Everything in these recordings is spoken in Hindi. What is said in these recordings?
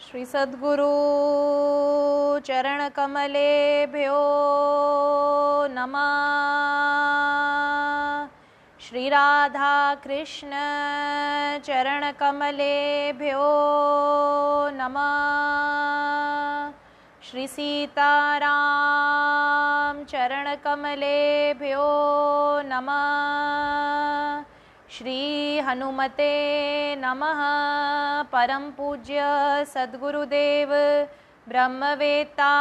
श्री सद्गुरु चरण कमलेभ्यो नमः। श्री राधा कृष्ण चरण कमलेभ्यो नमः। श्री सीताराम चरण कमलेभ्यो नमः। श्री हनुमते नमः। परम पूज्य सद्गुरुदेव ब्रह्मवेत्ता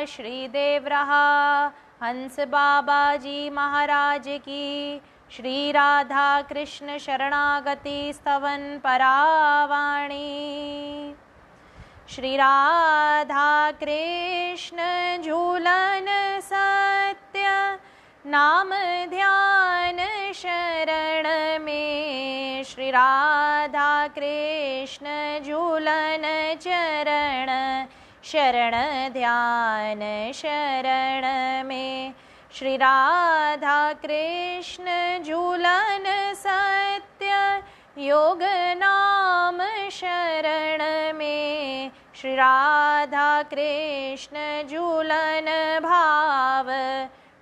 श्री देवरहा हंस बाबाजी महाराज की श्री राधा कृष्ण शरणागति स्तवन परावाणी। श्री राधा कृष्ण झूलन सत्य नाम ध्यान शरण में। श्री राधा कृष्ण झूलन चरण शरण ध्यान शरण में। श्री राधा कृष्ण झूलन सत्य योग नाम शरण में। श्री राधा कृष्ण झूलन भाव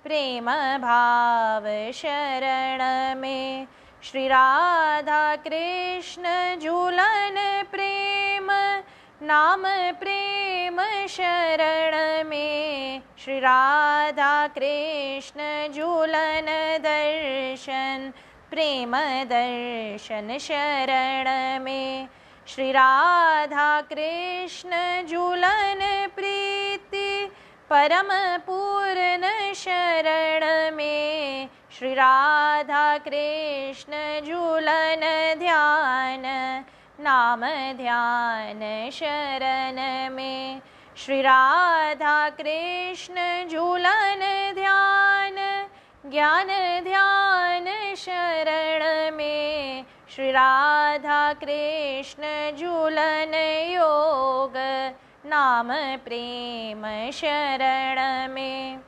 प्रेम भाव शरण में। श्री राधा कृष्ण झूलन प्रेम नाम प्रेम शरण में। श्री राधा कृष्ण झूलन दर्शन प्रेम दर्शन शरण में। श्री राधा कृष्ण झूलन प्रीति परम पूर्ण शरण में। श्री राधा कृष्ण झूलन ध्यान नाम ध्यान शरण में। श्री राधा कृष्ण झूलन ध्यान ज्ञान ध्यान शरण में। श्री राधा कृष्ण झूलन योग नाम प्रेम शरण में।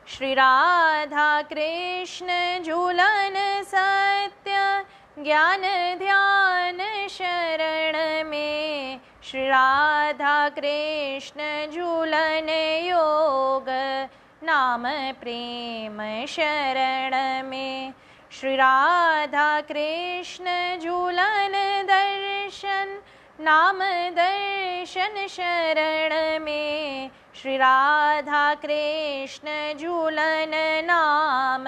श्री राधा कृष्ण झूलन सत्य ज्ञान ध्यान शरण में। श्री राधा कृष्ण झूलन योग नाम प्रेम शरण में। श्री राधा कृष्ण झूलन दर्शन नाम दर्शन शरण में। श्री राधा कृष्ण झूलन नाम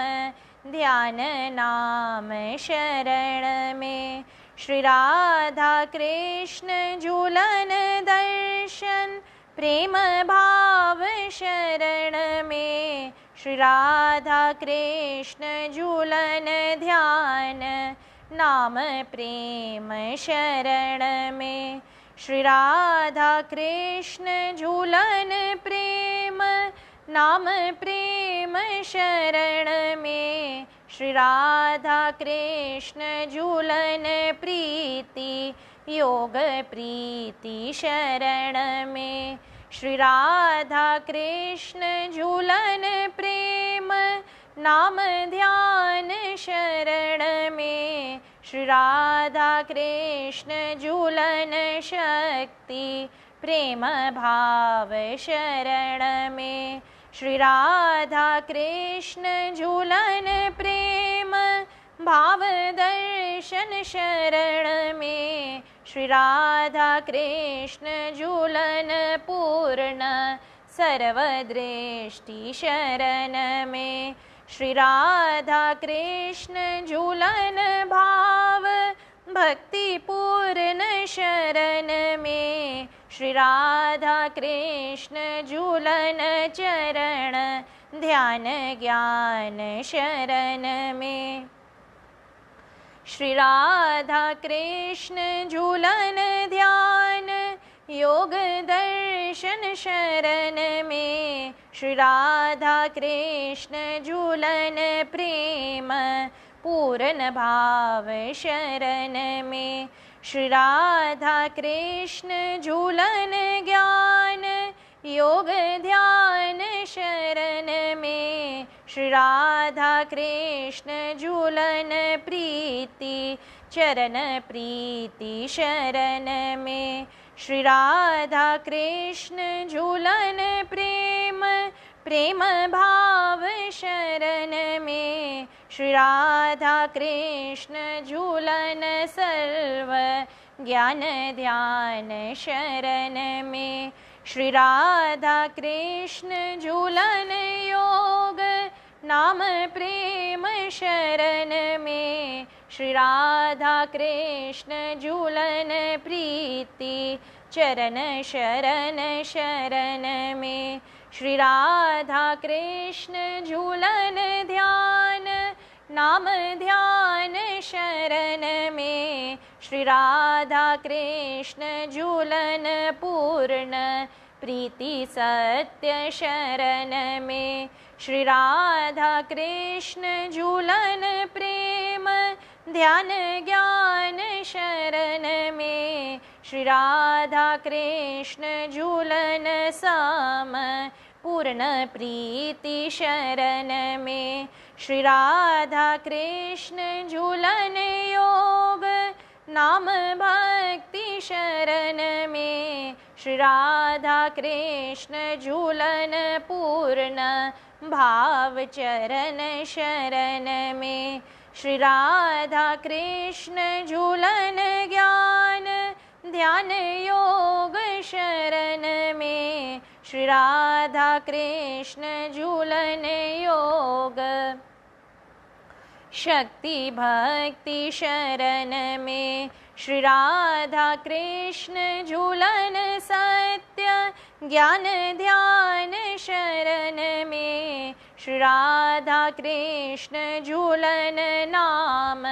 ध्यान नाम शरण में। श्री राधा कृष्ण झूलन दर्शन प्रेम भाव शरण में। श्री राधा कृष्ण झूलन ध्यान नाम प्रेम शरण में। श्री राधा कृष्ण झूलन प्रेम नाम प्रेम शरण में। श्री राधा कृष्ण झूलन प्रीति योग प्रीति शरण में। श्री राधा कृष्ण झूलन प्रेम नाम ध्यान शरण में। श्री राधा कृष्ण झूलन शक्ति प्रेम भाव शरण में। श्री राधा कृष्ण झूलन प्रेम भाव दर्शन शरण में। श्री राधा कृष्ण झूलन पूर्ण सर्वदृष्टि शरण में। श्री राधा कृष्ण झूलन भाव भक्ति पूर्ण शरण में। श्री राधा कृष्ण झूलन चरण ध्यान ज्ञान शरण में। श्री राधा कृष्ण झूलन ध्यान योग दर्शन शरण में। श्री राधा कृष्ण झूलन प्रेम पूर्ण भाव शरण में। श्री राधा कृष्ण झूलन ज्ञान योग ध्यान शरण में। श्री राधा कृष्ण झूलन प्रीति चरण प्रीति शरण में। श्री राधा कृष्ण झूलन प्रेम प्रेम भाव शरण में, श्री राधा कृष्ण झूलन सर्व ज्ञान ध्यान शरण में, श्री राधा कृष्ण झूलन योग नाम प्रेम शरण में, श्री राधा कृष्ण झूलन प्रीति चरण शरण शरण में, श्री राधा कृष्ण झूलन ध्यान नाम ध्यान शरण में, श्री राधा कृष्ण झूलन पूर्ण प्रीति सत्य शरण में, श्री राधा कृष्ण झूलन प्रेम ध्यान ज्ञान शरण में, श्री राधा कृष्ण झूलन साम पूर्ण प्रीति शरण में, श्री राधा कृष्ण झूलन योग नाम भक्ति शरण में, श्री राधा कृष्ण झूलन पूर्ण भाव चरण शरण में, श्री राधा कृष्ण झूलन ज्ञान ध्यान योग शरण में, श्री राधा कृष्ण झूलन योग शक्ति भक्ति शरण में, श्री राधा कृष्ण झूलन सत्य ज्ञान ध्यान शरण में, श्री राधा कृष्ण झूलन नाम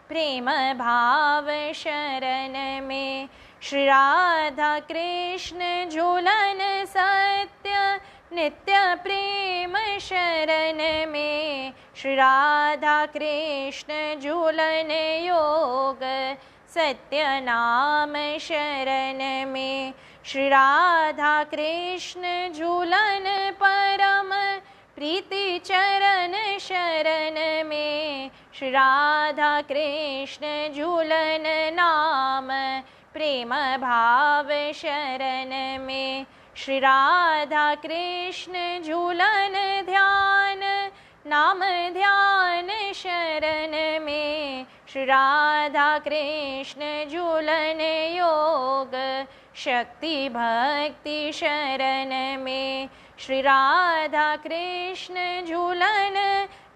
प्रेम भाव शरण में, श्री राधा कृष्ण झूलन सत्य नित्य प्रेम शरण में, श्री राधा कृष्ण झूलन योग सत्य नाम शरण में, श्री राधा कृष्ण झूलन परम प्रीति चरण शरण में, श्री राधा कृष्ण झूलन नाम प्रेम भाव शरण में, श्री राधा कृष्ण झूलन ध्यान नाम ध्यान शरण में, श्री राधा कृष्ण झूलन योग शक्ति भक्ति शरण में, श्री राधा कृष्ण झूलन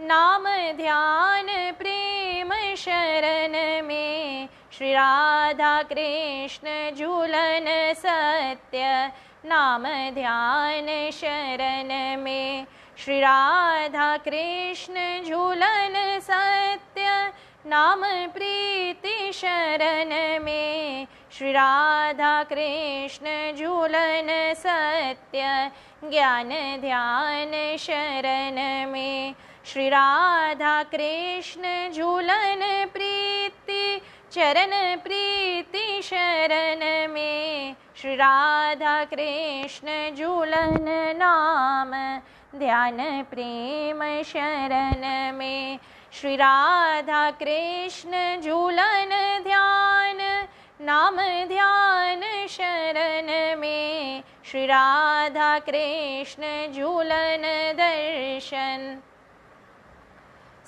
नाम ध्यान प्रेम शरण में, श्री राधा कृष्ण झूलन सत्य नाम ध्यान शरण में, श्री राधा कृष्ण झूलन सत्य नाम प्रीति शरण में, श्री राधा कृष्ण झूलन सत्य ज्ञान ध्यान शरण में, श्री राधा कृष्ण झूलन प्रीति चरण प्रीति शरण में, श्री राधा कृष्ण झूलन नाम ध्यान प्रेम शरण में, श्री राधा कृष्ण झूलन ध्यान नाम ध्यान शरण में, श्री राधा कृष्ण झूलन दर्शन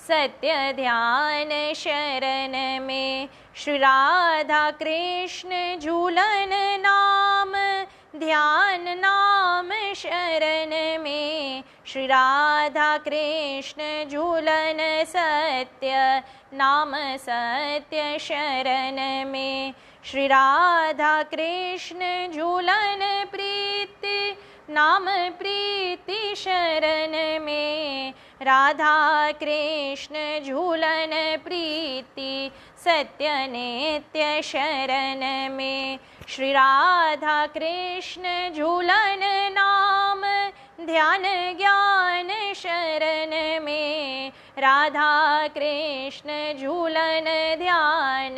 सत्य ध्यान शरण में, श्री राधा कृष्ण झूलन नाम ध्यान नाम शरण में, श्री राधा कृष्ण झूलन सत्य नाम सत्य शरण में, श्री राधा कृष्ण झूलन प्रीति नाम प्रीति शरण में, राधा कृष्ण झूलन प्रीति सत्य नित्य शरण में, श्री राधा कृष्ण झूलन नाम ध्यान ज्ञान शरण में, राधा कृष्ण झूलन ध्यान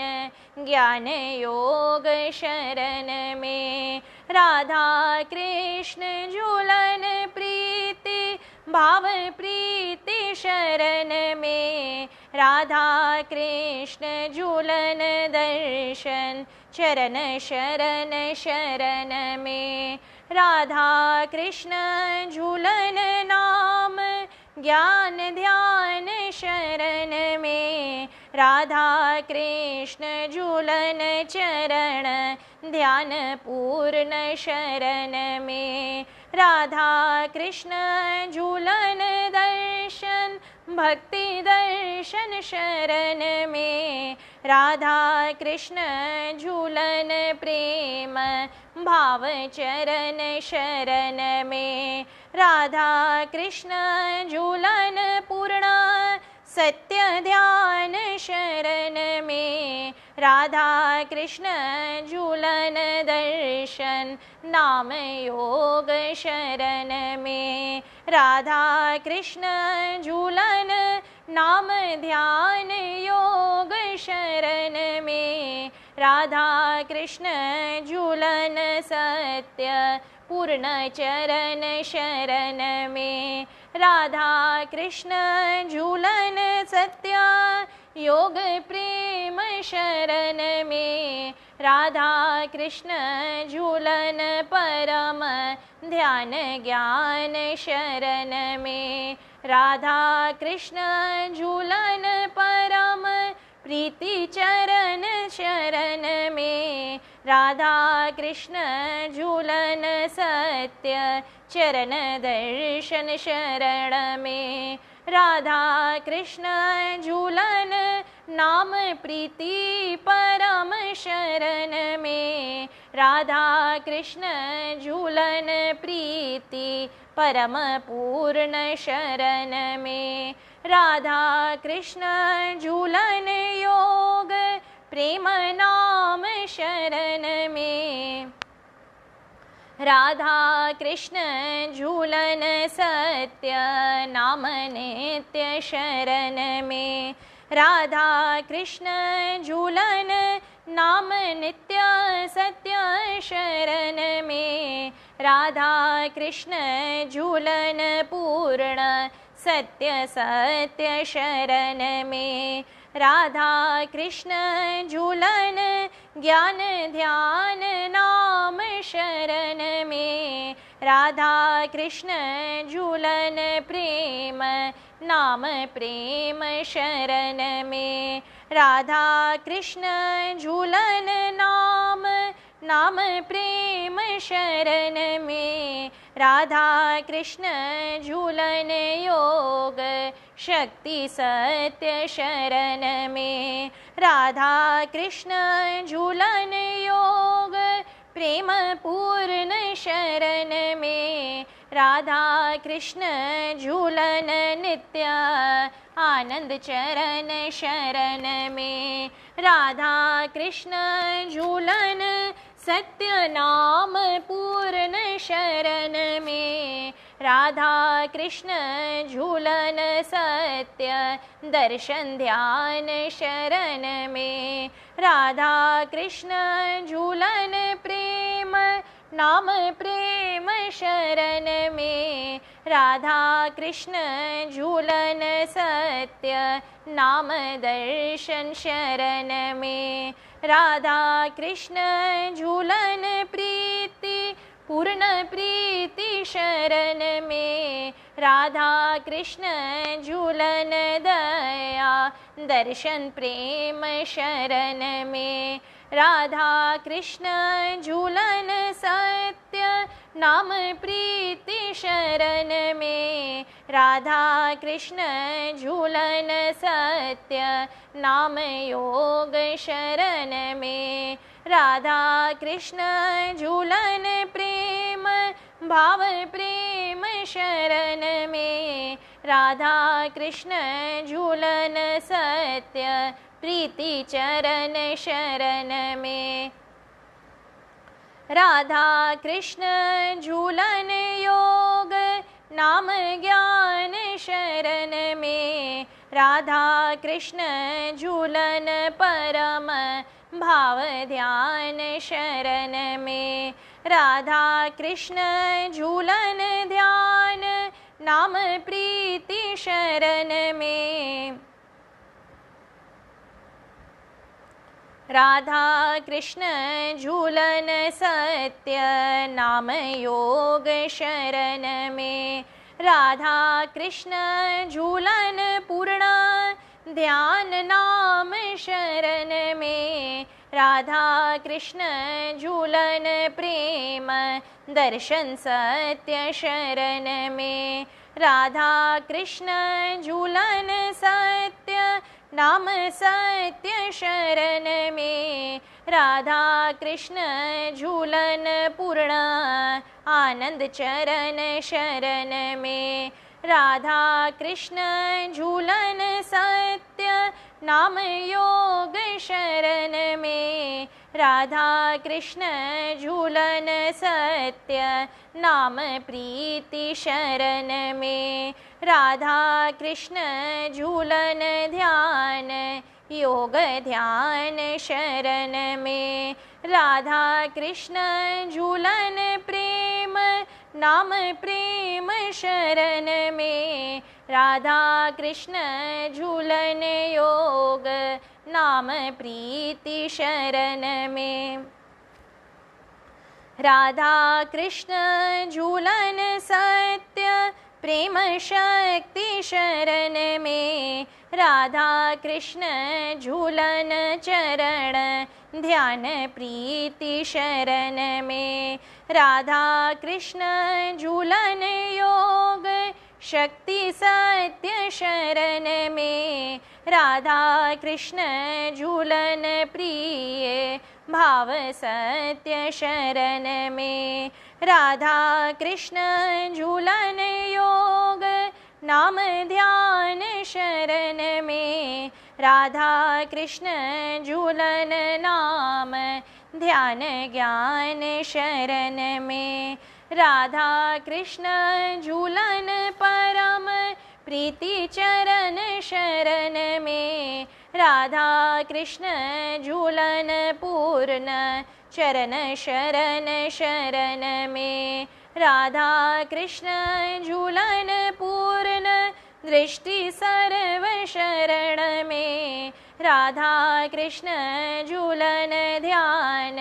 ज्ञान योग शरण में, राधा कृष्ण झूलन प्रीति भाव प्रीति शरण में, राधा कृष्ण झूलन दर्शन चरण शरण शरण में। राधा कृष्ण झूलन नाम ज्ञान ध्यान शरण में। राधा कृष्ण झूलन चरण ध्यान पूर्ण शरण में। राधा कृष्ण झूलन दर्शन भक्ति दर्शन शरण में। राधा कृष्ण झूलन प्रेम भाव चरण शरण में। राधा कृष्ण झूलन पूर्ण सत्य ध्यान शरण में। राधा कृष्ण झूलन दर्शन नाम योग शरण में। राधा कृष्ण झूलन नाम ध्यान योग शरण में। राधा कृष्ण झूलन सत्य पूर्ण चरण शरण में। राधा कृष्ण झूलन सत्य योग प्रेम शरण में। राधा कृष्ण झूलन परम ध्यान ज्ञान शरण में। राधा कृष्ण झूलन परम प्रीति चरण शरण में। राधा कृष्ण झूलन सत्य चरण दर्शन शरण में। राधा कृष्ण झूलन नाम प्रीति परम शरण में। राधा कृष्ण झूलन प्रीति परम पूर्ण शरण में। राधा कृष्ण झूलन योग प्रेम नाम शरण में। राधा कृष्ण झूलन सत्य नाम नित्य शरण में। राधा कृष्ण झूलन नाम नित्य सत्य शरण में। राधा कृष्ण झूलन पूर्ण सत्य सत्य शरण में। राधा कृष्ण झूलन ज्ञान ध्यान नाम शरण में। राधा कृष्ण झूलन प्रेम नाम प्रेम शरण में। राधा कृष्ण झूलन नाम नाम प्रेम शरण में। राधा कृष्ण झूलन योग शक्ति सत्य शरण में। राधा कृष्ण झूलन योग प्रेम पूर्ण शरण में। राधा कृष्ण झूलन नित्य आनंद चरण शरण में। राधा कृष्ण झूलन सत्य नाम पूर्ण शरण में। राधा कृष्ण झूलन सत्य दर्शन ध्यान शरण में। राधा कृष्ण झूलन प्रेम नाम प्रेम शरण में। राधा कृष्ण झूलन सत्य नाम दर्शन शरण में। राधा कृष्ण झूलन प्रीति पूर्ण प्रीति शरण में। राधा कृष्ण झूलन दया दर्शन प्रेम शरण में। राधा कृष्ण झूलन सत्य नाम प्रीति शरण में। राधा कृष्ण झूलन सत्य नाम योग शरण में। राधा कृष्ण झूलन प्रेम भाव प्रेम शरण में। राधा कृष्ण झूलन सत्य प्रीति चरण शरण में। राधा कृष्ण झूलन योग नाम ज्ञान शरण में। राधा कृष्ण झूलन परम भाव ध्यान शरण में। राधा कृष्ण झूलन ध्यान नाम प्रीति शरण में। राधा कृष्ण झूलन सत्य नाम योग शरण में। राधा कृष्ण झूलन पूर्ण ध्यान नाम शरण में। राधा कृष्ण झूलन प्रेम दर्शन सत्य शरण में। राधा कृष्ण झूलन सत्य नाम सत्य शरण में। राधा कृष्ण झूलन पूर्ण आनंद चरण शरण में। राधा कृष्ण झूलन सत्य नाम योग शरण में। राधा कृष्ण झूलन सत्य नाम प्रीति शरण में। राधा कृष्ण झूलन ध्यान योग ध्यान शरण में। राधा कृष्ण झूलन प्रेम नाम प्रेम शरण में। राधा कृष्ण झूलन योग नाम प्रीति शरण में। राधा कृष्ण झूलन सत्य प्रेम शक्ति शरण में। राधा कृष्ण झूलन चरण ध्यान प्रीति शरण में। राधा कृष्ण झूलन योग शक्ति सत्य शरण में। राधा कृष्ण झूलन प्रिय भाव सत्य शरण में। राधा कृष्ण झूलन योग नाम ध्यान शरण में। राधा कृष्ण झूलन नाम ध्यान ज्ञान शरण में। राधा कृष्ण झूलन परम प्रीति चरण शरण में। राधा कृष्ण झूलन पूर्ण चरण शरण शरण में। राधा कृष्ण झूलन पूर्ण दृष्टि सर्व शरण में। राधा कृष्ण झूलन ध्यान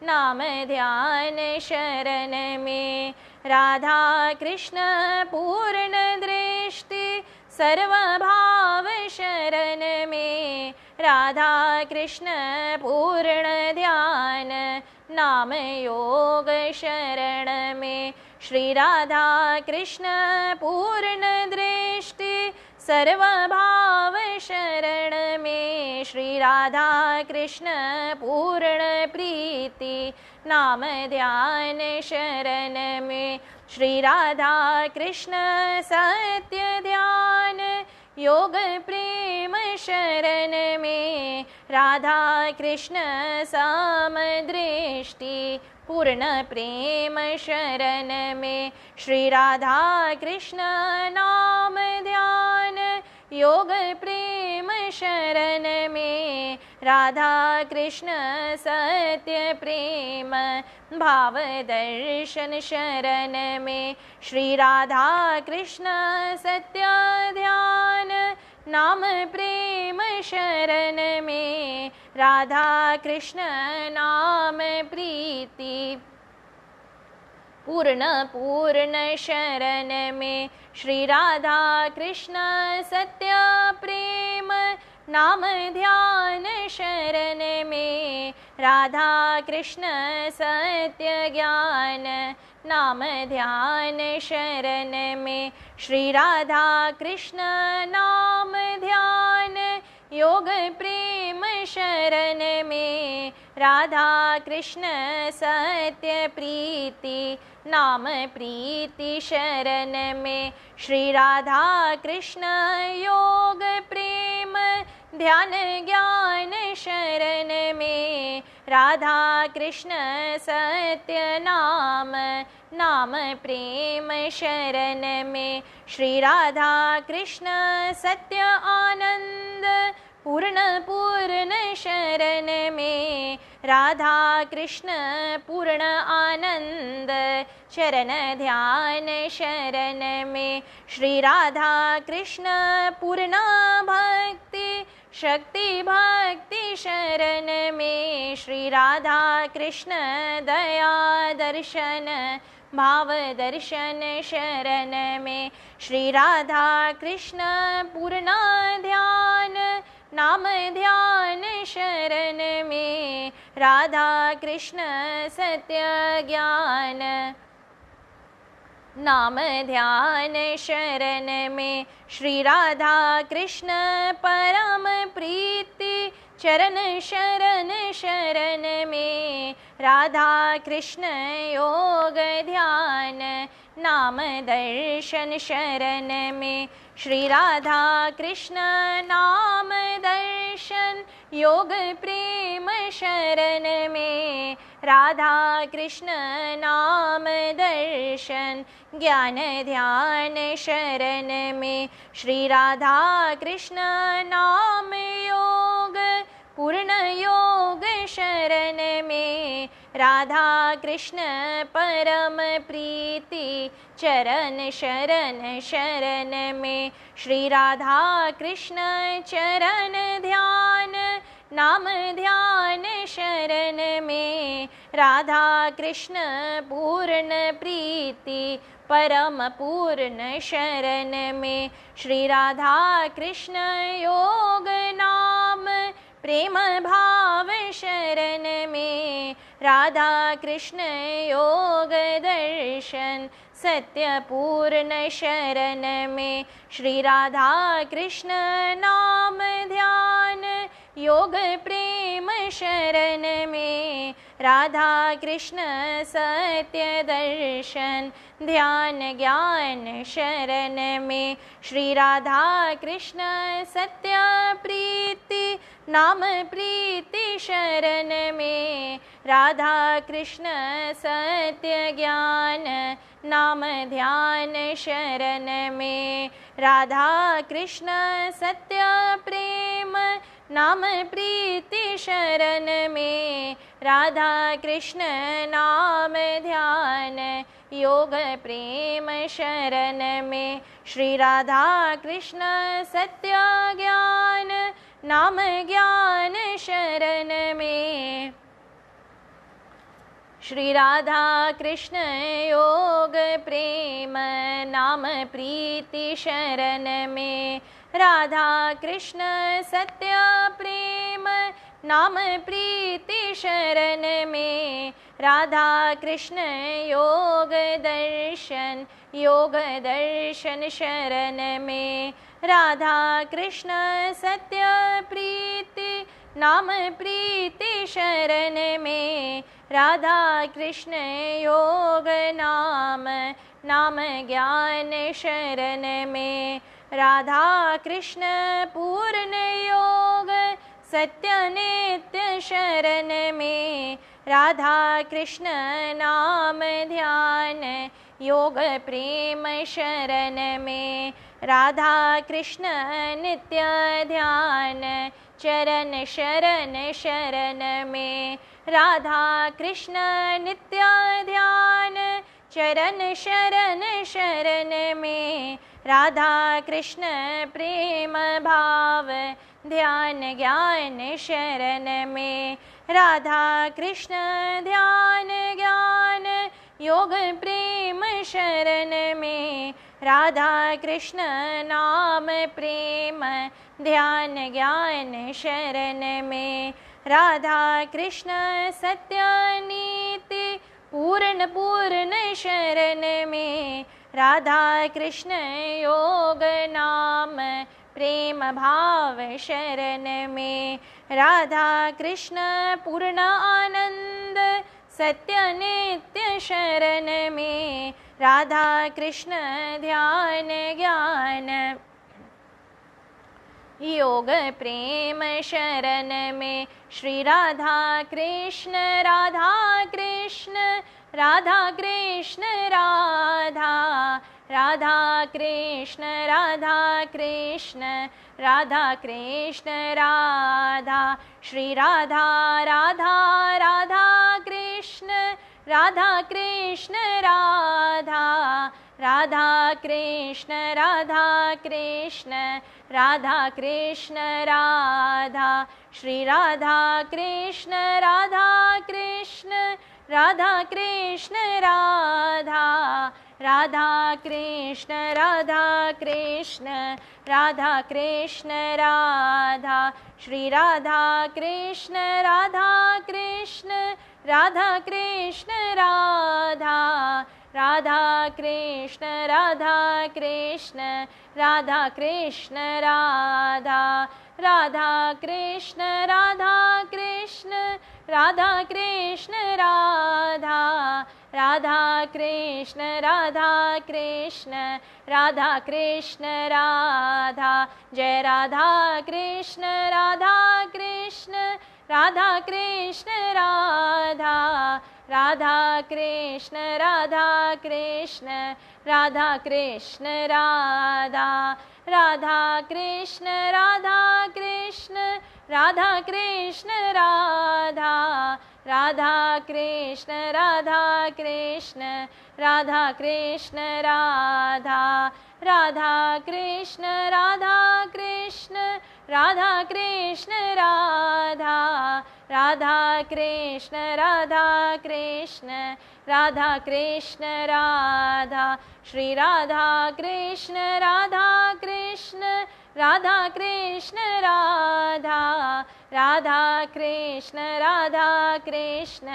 नाम ध्यान शरण में। राधा कृष्ण पूर्ण दृष्टि सर्वभाव शरण में। राधा कृष्ण पूर्ण ध्यान नाम योग शरण में। श्री राधा कृष्ण पूर्ण दृष्टि सर्वभाव शरण में। श्री राधा कृष्ण पूर्ण प्रीति नाम ध्यान शरण में। श्री राधा कृष्ण सत्य ध्यान योग प्रेम शरण में। राधा कृष्ण सम दृष्टि पूर्ण प्रेम शरण में। श्री राधा कृष्ण नाम ध्यान योग प्रेम शरण में। राधा कृष्ण सत्य प्रेम भाव दर्शन शरण में। श्री राधा कृष्ण सत्य ध्यान नाम प्रेम शरण में। राधा कृष्ण नाम प्रीति पूर्ण पूर्ण शरण में। श्री राधा कृष्ण सत्य प्रेम नाम ध्यान शरण में। राधा कृष्ण सत्य ज्ञान नाम ध्यान शरण में। श्री राधा कृष्ण नाम ध्यान योग प्रेम शरण में। राधा कृष्ण सत्य प्रीति नाम प्रीति शरण में। श्री राधा कृष्ण योग प्रेम ध्यान ज्ञान शरण में। राधा कृष्ण सत्य नाम नाम प्रेम शरण में। श्री राधा कृष्ण सत्य आनंद पूर्ण पूर्ण शरण में। राधा कृष्ण पूर्ण आनंद चरण ध्यान शरण में। श्री राधा कृष्ण पूर्ण भक्ति शक्ति भक्ति शरण में श्री राधा कृष्ण दया दर्शन भाव दर्शन शरण में श्री राधा कृष्ण पूर्ण ध्यान नाम ध्यान शरण में राधा कृष्ण सत्य ज्ञान नाम ध्यान शरण में श्री राधा कृष्ण परम प्रीति चरण शरण शरण में राधा कृष्ण योग ध्यान नाम दर्शन शरण में श्री राधा कृष्ण नाम दर्शन योग प्रेम शरण में राधा कृष्ण नाम दर्शन ज्ञान ध्यान शरण में श्री राधा कृष्ण नाम योग पूर्ण योग शरण में राधा कृष्ण परम प्रीति चरण शरण शरण में श्री राधा कृष्ण चरण ध्यान नाम ध्यान शरण में राधा कृष्ण पूर्ण प्रीति परम पूर्ण शरण में श्री राधा कृष्ण योग नाम प्रेम भाव शरण में राधा कृष्ण योग दर्शन सत्य पूर्ण शरण में श्री राधा कृष्ण नाम ध्यान योग प्रेम शरण में राधा कृष्ण सत्य दर्शन ध्यान ज्ञान शरण में श्री राधा कृष्ण सत्य प्रीति नाम प्रीति शरण में राधा कृष्ण सत्य ज्ञान नाम ध्यान शरण में राधा कृष्ण सत्य प्रेम नाम प्रीति शरण में राधा कृष्ण नाम ध्यान योग प्रेम शरण में श्री राधा कृष्ण सत्य ज्ञान नाम ज्ञान शरण में श्री राधा कृष्ण योग प्रेम नाम प्रीति शरण में राधा कृष्ण सत्य प्रेम नाम प्रीति शरण में राधा कृष्ण योग दर्शन शरण में राधा कृष्ण सत्य प्रीति नाम प्रीति शरण में राधा कृष्ण योग नाम ज्ञान शरण में राधा कृष्ण पूर्ण योग सत्य नित्य शरण में राधा कृष्ण नाम ध्यान योग प्रेम शरण में राधा कृष्ण नित्य ध्यान चरण शरण शरण में राधा कृष्ण नित्य ध्यान चरण शरण शरण में राधा कृष्ण प्रेम भाव ध्यान ज्ञान शरण में राधा कृष्ण ध्यान ज्ञान योग प्रेम शरण में राधा कृष्ण नाम प्रेम ध्यान ज्ञान शरण में राधा कृष्ण सत्य नीति पूर्ण पूर्ण शरण में राधा कृष्ण योग नाम प्रेम भाव शरण में राधा कृष्ण पूर्ण आनंद सत्य नित्य शरण में राधा कृष्ण ध्यान ज्ञान योग प्रेम शरण में श्री राधा कृष्ण राधा कृष्ण राधा कृष्ण राधा राधा कृष्ण राधा कृष्ण राधा कृष्ण राधा श्री राधा राधा राधा कृष्ण राधा कृष्ण राधा राधा कृष्ण राधा कृष्ण राधा कृष्ण राधा श्री राधा कृष्ण राधा कृष्ण राधा कृष्ण राधा राधा कृष्ण राधा कृष्ण राधा कृष्ण राधा श्री राधा कृष्ण राधा कृष्ण राधा कृष्ण राधा राधा कृष्ण राधा कृष्ण राधा कृष्ण राधा राधा कृष्ण राधा कृष्ण राधा कृष्ण राधा राधा कृष्ण राधा कृष्ण राधा कृष्ण राधा जय राधा कृष्ण राधा कृष्ण राधा कृष्ण राधा राधा कृष्ण राधा कृष्ण राधा कृष्ण राधा राधा कृष्ण राधा कृष्ण राधा कृष्ण राधा राधा कृष्ण राधा कृष्ण राधा कृष्ण राधा राधा कृष्ण राधा कृष्ण राधा कृष्ण राधा राधा कृष्ण राधा कृष्ण राधा कृष्ण राधा श्री राधा कृष्ण राधा कृष्ण राधा कृष्ण राधा राधा कृष्ण राधा कृष्ण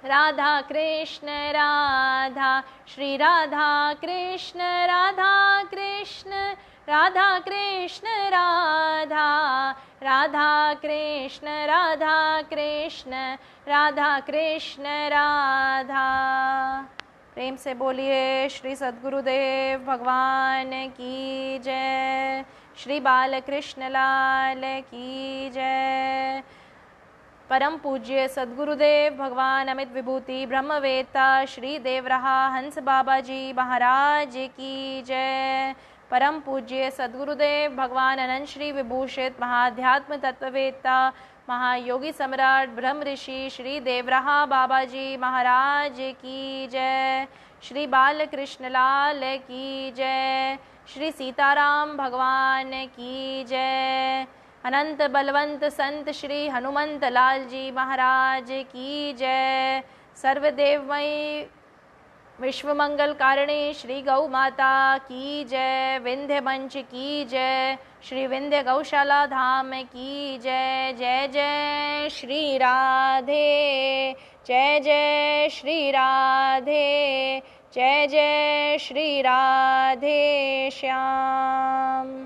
राधा कृष्ण राधा श्री राधा कृष्ण राधा कृष्ण राधा कृष्ण राधा राधा कृष्ण राधा कृष्ण राधा कृष्ण राधा। प्रेम से बोलिए श्री सद्गुरुदेव भगवान की जय, श्री बालकृष्ण लाल की जय। परम पूज्य सद्गुरुदेव भगवान अमित विभूति ब्रह्मवेत्ता श्री देवरहा हंस बाबा जी महाराज की जय। परम पूज्य सद्गुरुदेव भगवान अनंत श्री विभूषित महाध्यात्म तत्ववेत्ता महायोगी सम्राट ब्रह्म ऋषि श्री देवरहा बाबा जी महाराज की जय। श्री बालकृष्ण लाल की जय, श्री सीताराम भगवान की जय। अनंत बलवंत संत श्री हनुमंत लाल जी महाराज की जय। सर्वदेवमयी विश्व मंगल कारिणी श्री गौ माता की जय। विंध्य मंच की जय, श्री विंध्य गौशाला धाम की जय। जय जय श्री राधे, जय जय श्री राधे, जय जय श्री राधे श्याम।